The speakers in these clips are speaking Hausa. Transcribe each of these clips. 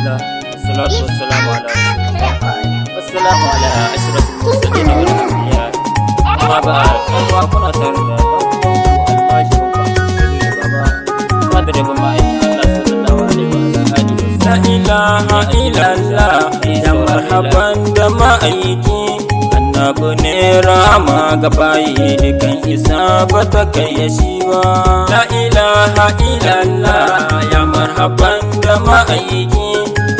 الله والصلاة والسلام على رسول الله والسلام على أشرف المرسلين والأنبياء. أما بعد فكنا ترى لا إله إلا الله يا مرحبا دمائكي annabi ne rama ga bayi dukan isa bata kai ya shi ba. La ilaha illallah ya marhaban da ma'aiki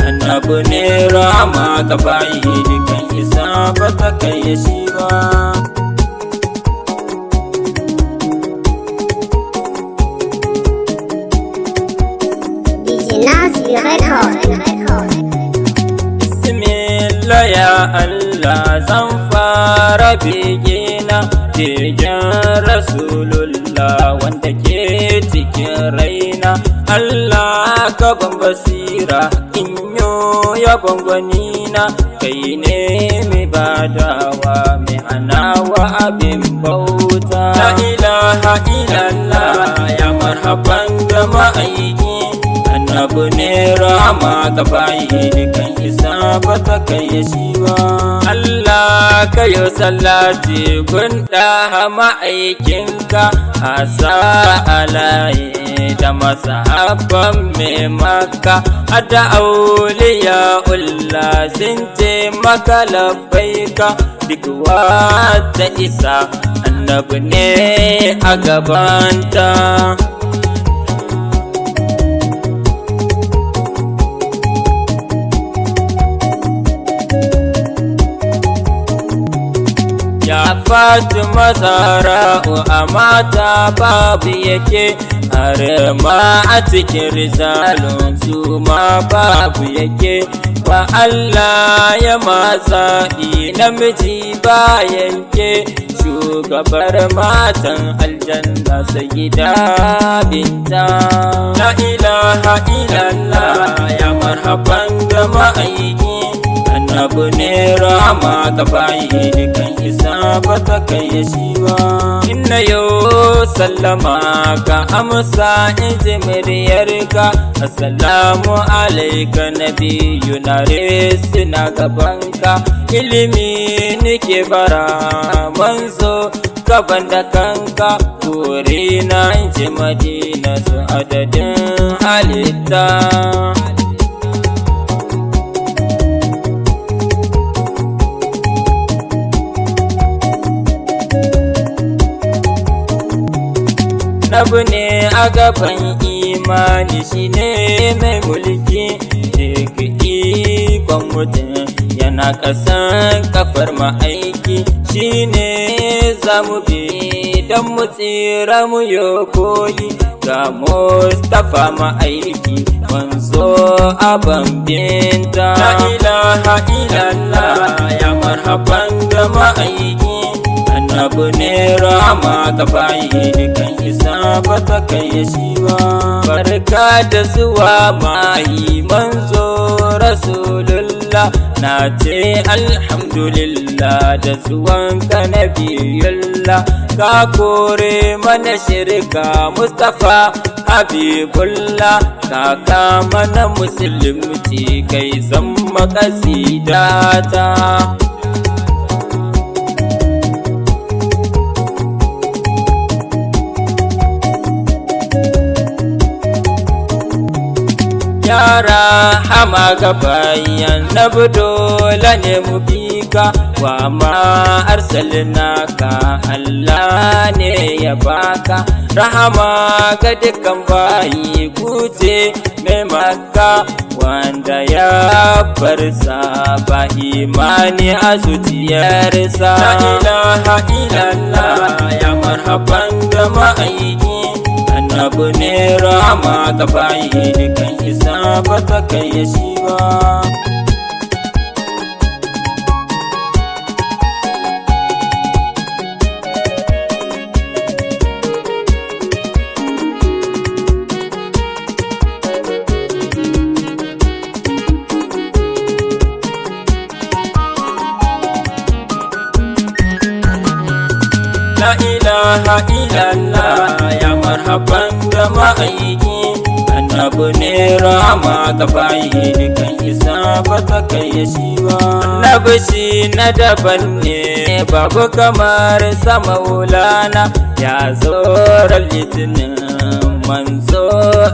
annabi ne rama ga bayi dukan isa bata kai ya shi ba. Bismillah ya Allah zan fara bigina begen Rasulullah wanda ke cikin raina. Allah ka ban basira in yo yabon gwanina, kai ne mai badawa mai hanawa abin bauta. La ilaha illallah ya marhaban da ma'aiki annabi ne rama ga bayi dukan isa bata kai ya shi ba. Allah kayo salati gunda ma'aikinka asa alaye da masahabban mai maka ada auliya ulla sun ce maka labbaika duk wata isa annabi ne a gabanta. Ya Fatima Zara'u a mata babu yake, har ma a cikin rijalun su ma babu yake. Wa Allah ya mazaɗi namiji ba yanke, shugabar matan aljanna sayyida binta. La ilaha illallah ya marhaban da ma'aiki annabi ne rama ga bayi dukan isa bata kai ya shi ba. Inna yau sallama ka amsa inji muryarka, assalamu alaika nabiyyu na resi na gabanka. Ilimi nike bara manzo gaban da kanka, kore na inji madina su adadin halitta. Nabi ne a gaban imani, shi ne mai mulki duk ikon mutum yana ƙasan kafar ma'aiki. Shi ne za mu bi don mu tsira mu yo koyi ga Mustapha ma'aiki manzo aban binta. La ilaha illallah ya marhaban da ma'aiki annabi ne rama ga bayi dukan isa bata kai ya shi ba. Barka da zuwa mahi manzo Rasulullah, na ce alhamdulillah da zuwanka nabiyullah. Ka kore mana shirka Mustapha Habibullah, ka kama na musulunci kai zama kasidata. Yara hama ga bayan nabi dole ne mu bi ka, wa ma arsalnaka Allah ne ya baka. Rahama ga dukkan bayi kuce mai Makka, wanda ya bar sa ba imani a zuciyarsa. La ilaha illallah ya marhaban da ma'aiki annabi ne rama ga bayi dukan isa bata kai ya shi ba. La ilaha illallah ya marhaban da ma'aiki annabi ne rama ga bayi dukan isa ba ta kai ya shi ba. Annabi shi na daban ne babu kamar sama wulana, ya zo ran litinin manzo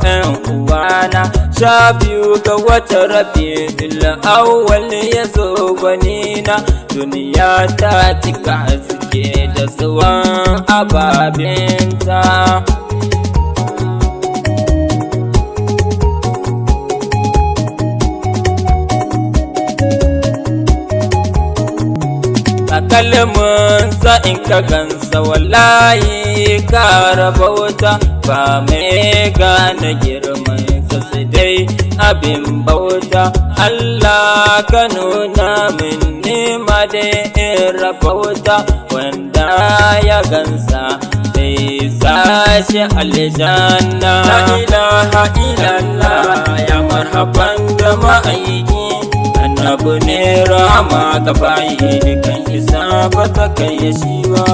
ɗan uwana. 12 ga wata Rabi'ul Awwal ya zo gwanina, duniya ta cika haske da tsawon ababinta. Kalmin sa in ka gansa wallahi ka rabauta, ba mai gane girman sa sai dai abin bauta. Allah ka nuna min nima da in rabauta, wanda ya gansa sai sashi aljanna. La ilaha illallah ya marhaban da ma'aiki, annabi ne rahama ga bayi dukan isa ba ta kai ya shi ba.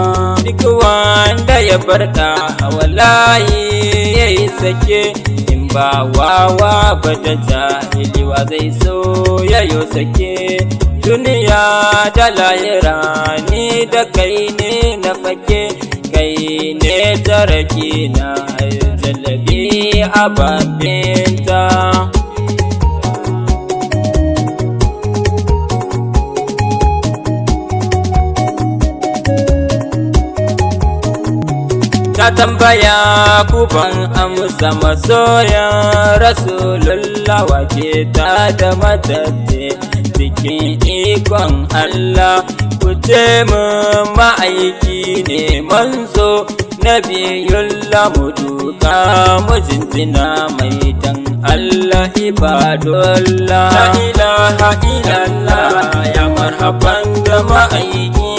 Duk wanda ya barta wallahi yayi sake, in ba wawa ba da jahili wa zai so yayo sake. Duniya da lahira ni da kai ne na fake, kai ne taraki na jallabi a babinta. Ta tambaya kuban amsa masoyan Rasulullah, wake ta da matatte cikin ikon Allah. Ku ce mun ma'aiki ne manzo nabiyullah, mu duka mu jinjina mai dan Allah ibadullah. La ilaha illallah ya marhaban da ma'aiki,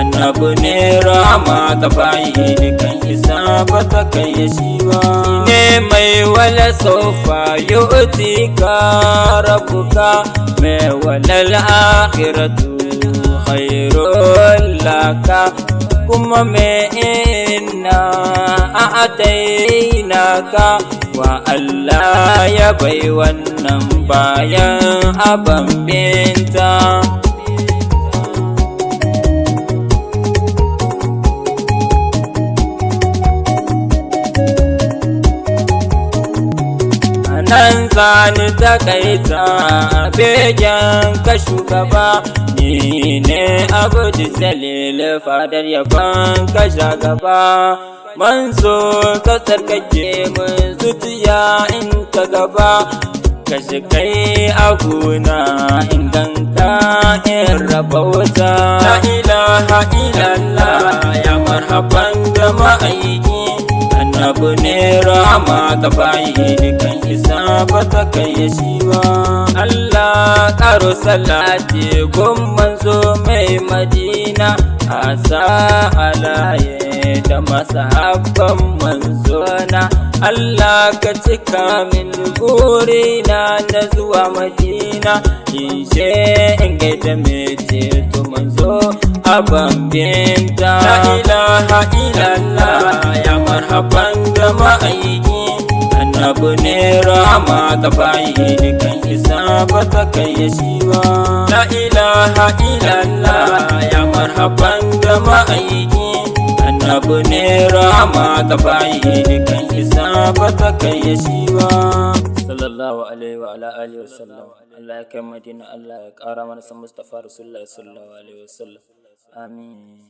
annabi ne rahama ga bayi dukan isa ba ta kai ya shi ba. Ne mai wala sofa yu'ti ka rabbuka, mai walal akhiratu khairul laka, kuma me inna a'tainaka. Wa Allah ya bai wannan bayan aban binta. Nan zani takaita begen ka shugaba, ni ne ABDOUL fadar yabon ka shagaba. Manzo ka tsarkake mun zuciya in ka gaba, ka shigai aguna in ganka in rabauta. La ilaha illallah ya marhaban da ma'aiki, annabi ne rahama ga bayi dukan isa ba ta kai ya shi ba. Allah karo salati gun manzo mai Madina, a sa alaye da masahabban manzona. Allah ka cika min burina na zuwa Madina, in je in gaida mai ceto manzo a bambinta. La ilaha illallah ya marhaban da ma'aiki, annabi ne rahama ga bayi dukan isa ba ta kai ya shi ba. La ilaha illallah ya marhaban da ma'aiki, annabi ne rahama ga bayi dukan isa ba ta kai ya shi ba. Sallallahu alaihi wa ala alihi wa sallam. Allah ya kai Madina, Allah ya ƙara mana san Mustafa Rasulullah sallallahu alaihi wa sallam. Amin.